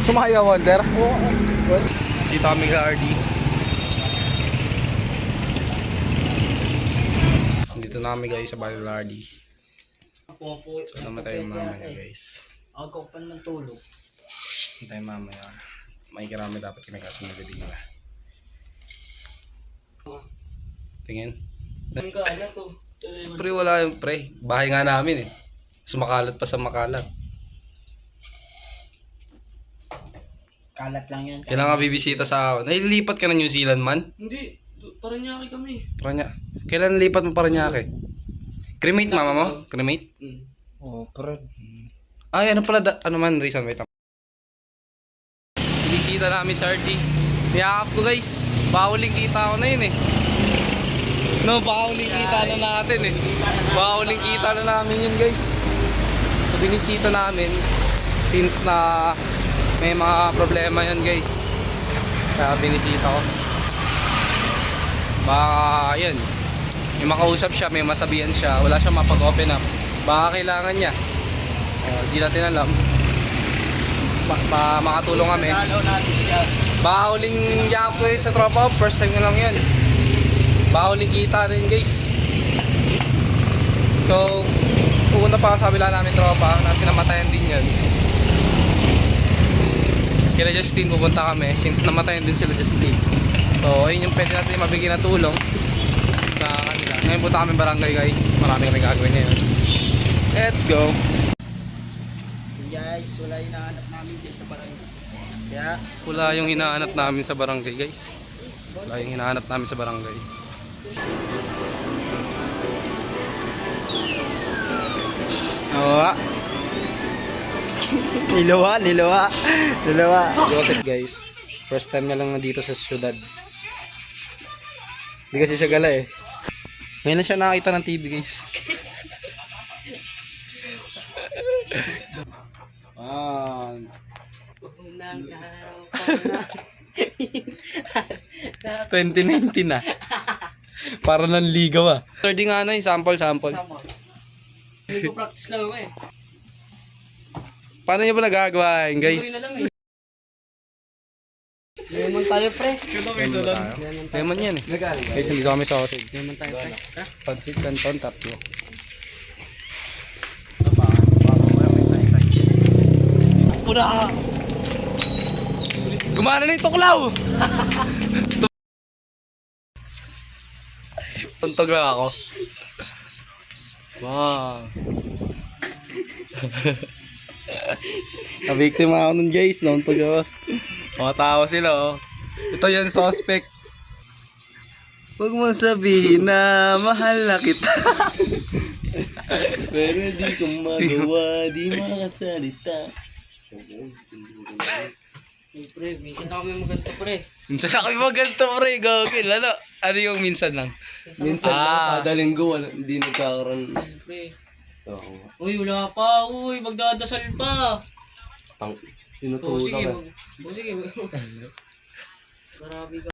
Sumakay ka, Walter? Oo. Dito kami ka, RD. Dito na kami guys sa Bayan RD. So, namatay yung mamaya guys. Ako pa naman tulog. Namatay yung mamaya. May karami dapat kinakasunod din nila. Tingin. Pre, wala yung pre. Bahay nga namin eh. Sumakalat pa sa makalat. Kalat lang yan. Kailangan ka bibisita sa akin. Naililipat ka na New Zealand man? Hindi. Paranaque kami. Paranaque. Kailan lipat mo Paranaque? Cremate mama mo? Cremate? Oo, pero... Ay, ano pala, ano man, reason, wait lang. Bisita namin sa RD. Niyakap ko guys. Bahuling kita ko na yun eh. No, bahuling kita na natin eh. Bahuling kita na namin yun guys. So, binisita namin. Since na may mga problema yun guys. Kaya binisita ko. Baka yun. May makausap siya, may masabihan siya. Wala siya mapag-open up. Baka kailangan niya. Di natin alam. Makatulong kami. Baka huling yakap ko sa tropa. First time ko lang yun. Baka huling kita rin guys. So pupunta pa sa kabila namin tropa na sinamatayan din yan. Kila Justin pupunta kami since namatayan din sila Justin. So ayun yung pwede natin mabigyan na tulong sa kanila. Ngayon punta kami barangay guys. Marami kami gagawin ngayon. Let's go. Guys, wala yung hinahanap namin dito sa barangay. Kaya, Wala yung hinahanap namin sa barangay guys. Wala yung hinahanap namin sa barangay. oo. Nilawa. Joseph guys. First time niya lang na dito sa syudad. Hindi kasi siya gala eh. Ngayon na siya nakakita ng TV guys. Unang araw pa na. 2019 na. Para nang ligaw ah. Di nga na yung sample. Nagpo-practice lang ako eh. Paano niyo ba nagagawa yun guys? Lemon tayo, pre. Lemon yan eh. Guys, hindi kami sausage. Lemon tayo, pre. Pansit canton, tatlo. Pura! Gumana na yung tuklaw! Tuntog lang ako. Wow. Nabiktima ako nun guys. Tuntog ako. Matawa sila oh. Ito yung suspect. Huwag mo sabihin na mahal na kita. Pero di ko magawa, di makasalita. Hey, pre, minsan na kami maganto, pre. Minsan na kami maganto pre. Gagawin. Ano yung minsan lang? Minsan lang, kada linggo, hindi nagkakaroon. Hey, pre. Oo. Uy, wala pa. Uy, magdadasal pa. Tinutulong. Sige. Grabe ka.